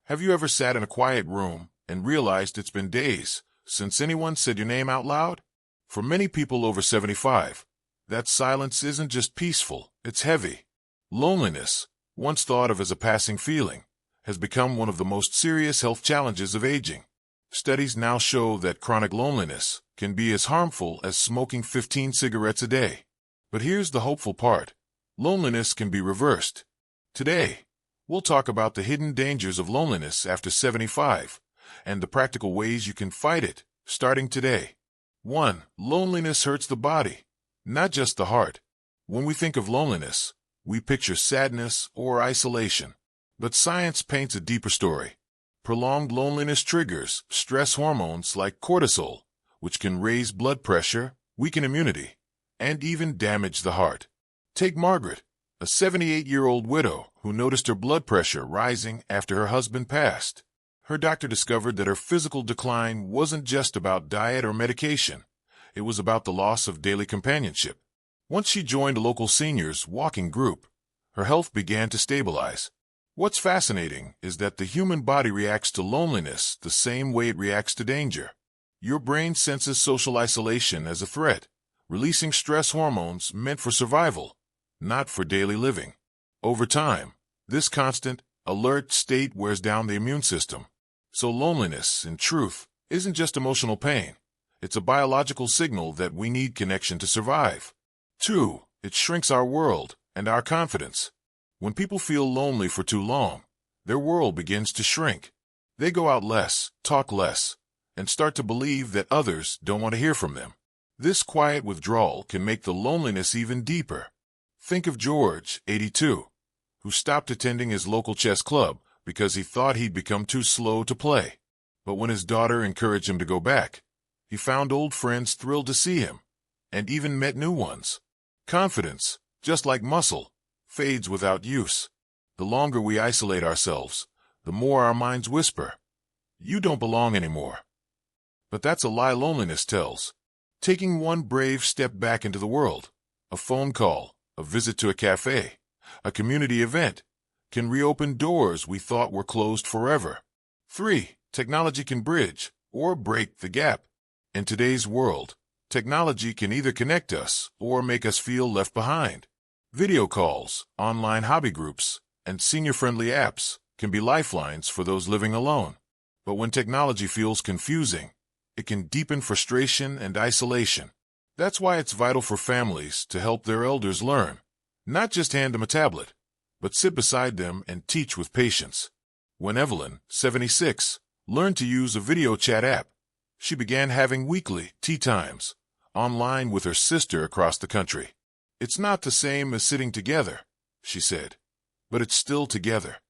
Have you ever sat in a quiet room and realized it's been days since anyone said your name out loud? For many people over 75, that silence isn't just peaceful, it's heavy. Loneliness, once thought of as a passing feeling, has become one of the most serious health challenges of aging. Studies now show that chronic loneliness can be as harmful as smoking 15 cigarettes a day. But here's the hopeful part. Loneliness can be reversed. Today, we'll talk about the hidden dangers of loneliness after 75 and the practical ways you can fight it, starting today. 1. Loneliness hurts the body, not just the heart. When we think of loneliness, we picture sadness or isolation. But science paints a deeper story. Prolonged loneliness triggers stress hormones like cortisol, which can raise blood pressure, weaken immunity, and even damage the heart. Take Margaret, a 78-year-old widow who noticed her blood pressure rising after her husband passed. Her doctor discovered that her physical decline wasn't just about diet or medication. It was about the loss of daily companionship. Once she joined a local seniors walking group, her health began to stabilize. What's fascinating is that the human body reacts to loneliness the same way it reacts to danger. Your brain senses social isolation as a threat, releasing stress hormones meant for survival, not for daily living. Over time, this constant, alert state wears down the immune system. So loneliness, in truth, isn't just emotional pain. It's a biological signal that we need connection to survive. 2. It shrinks our world and our confidence. When people feel lonely for too long, their world begins to shrink. They go out less, talk less, and start to believe that others don't want to hear from them. This quiet withdrawal can make the loneliness even deeper. Think of George, 82, who stopped attending his local chess club because he thought he'd become too slow to play. But when his daughter encouraged him to go back, he found old friends thrilled to see him, and even met new ones. Confidence, just like muscle, fades without use. The longer we isolate ourselves, the more our minds whisper, "You don't belong anymore." But that's a lie loneliness tells. Taking one brave step back into the world, a phone call, a visit to a cafe, a community event, can reopen doors we thought were closed forever. 3. Technology can bridge or break the gap. In today's world, technology can either connect us or make us feel left behind. Video calls, online hobby groups, and senior-friendly apps can be lifelines for those living alone. But when technology feels confusing, it can deepen frustration and isolation. That's why it's vital for families to help their elders learn, not just hand them a tablet, but sit beside them and teach with patience. When Evelyn, 76, learned to use a video chat app, she began having weekly tea times online with her sister across the country. "It's not the same as sitting together," she said, "but it's still together."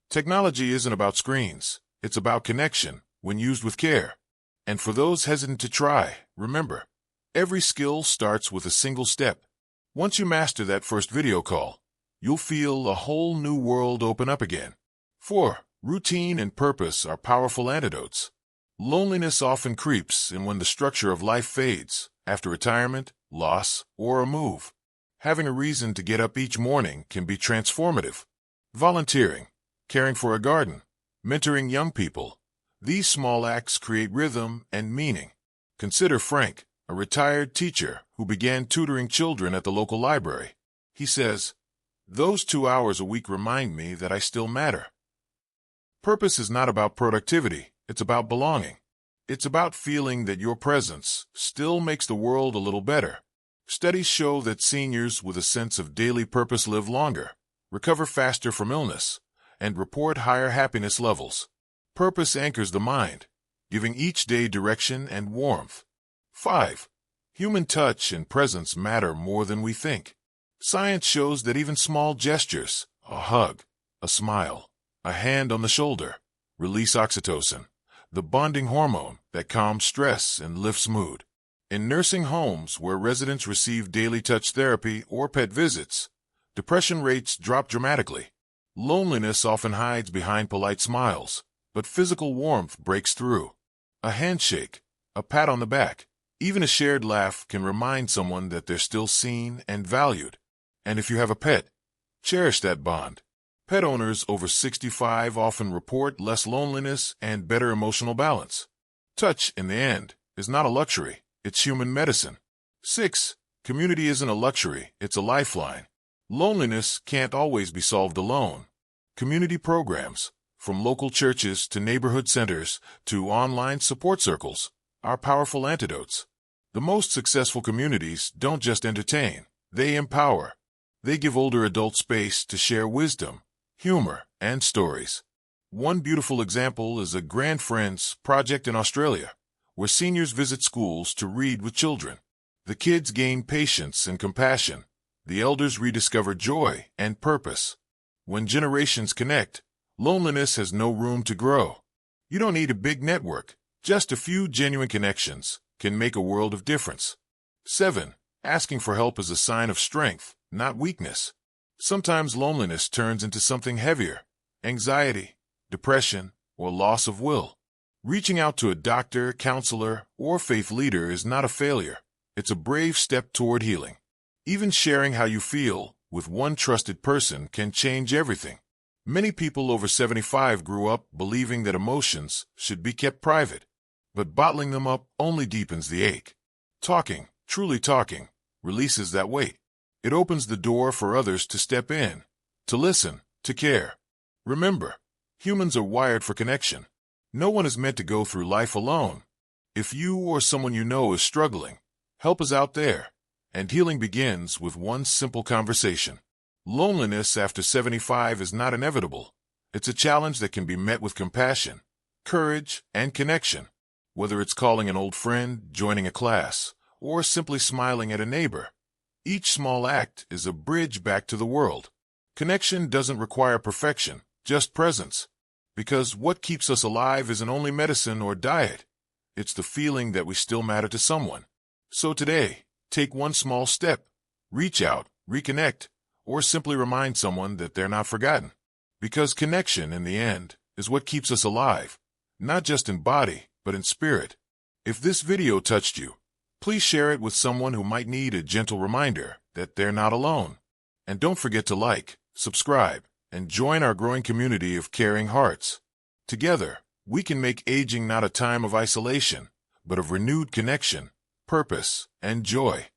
Technology isn't about screens, it's about connection when used with care. And for those hesitant to try, remember, every skill starts with a single step. Once you master that first video call, you'll feel a whole new world open up again. 4. Routine and purpose are powerful antidotes. Loneliness often creeps in when the structure of life fades, after retirement, loss, or a move. Having a reason to get up each morning can be transformative. Volunteering, caring for a garden, mentoring young people. These small acts create rhythm and meaning. Consider Frank, a retired teacher who began tutoring children at the local library. He says, "Those 2 hours a week remind me that I still matter." Purpose is not about productivity, it's about belonging. It's about feeling that your presence still makes the world a little better. Studies show that seniors with a sense of daily purpose live longer, recover faster from illness, and report higher happiness levels. Purpose anchors the mind, giving each day direction and warmth. 5. Human touch and presence matter more than we think. Science shows that even small gestures, a hug, a smile, a hand on the shoulder, release oxytocin, the bonding hormone that calms stress and lifts mood. In nursing homes where residents receive daily touch therapy or pet visits, depression rates drop dramatically. Loneliness often hides behind polite smiles, but physical warmth breaks through. A handshake, a pat on the back, even a shared laugh can remind someone that they're still seen and valued. And if you have a pet, cherish that bond. Pet owners over 65 often report less loneliness and better emotional balance. Touch, in the end, is not a luxury, it's human medicine. 6. Community isn't a luxury, it's a lifeline. Loneliness can't always be solved alone. Community programs, from local churches to neighborhood centers to online support circles, are powerful antidotes. The most successful communities don't just entertain, they empower. They give older adults space to share wisdom, humor, and stories. One beautiful example is a Grand Friends project in Australia, where seniors visit schools to read with children. The kids gain patience and compassion. The elders rediscover joy and purpose. When generations connect, loneliness has no room to grow. You don't need a big network. Just a few genuine connections can make a world of difference. 7. Asking for help is a sign of strength, not weakness. Sometimes loneliness turns into something heavier: anxiety, depression, or loss of will. Reaching out to a doctor, counselor, or faith leader is not a failure. It's a brave step toward healing. Even sharing how you feel with one trusted person can change everything. Many people over 75 grew up believing that emotions should be kept private, but bottling them up only deepens the ache. Talking, truly talking, releases that weight. It opens the door for others to step in, to listen, to care. Remember, humans are wired for connection. No one is meant to go through life alone. If you or someone you know is struggling, help is out there, and healing begins with one simple conversation. Loneliness after 75 is not inevitable. It's a challenge that can be met with compassion, courage, and connection. Whether it's calling an old friend, joining a class, or simply smiling at a neighbor, each small act is a bridge back to the world. Connection doesn't require perfection, just presence. Because what keeps us alive isn't only medicine or diet. It's the feeling that we still matter to someone. So today, take one small step. Reach out, reconnect, or simply remind someone that they're not forgotten. Because connection, in the end, is what keeps us alive, not just in body, but in spirit. If this video touched you, please share it with someone who might need a gentle reminder that they're not alone. And don't forget to like, subscribe, and join our growing community of caring hearts. Together, we can make aging not a time of isolation, but of renewed connection, purpose, and joy.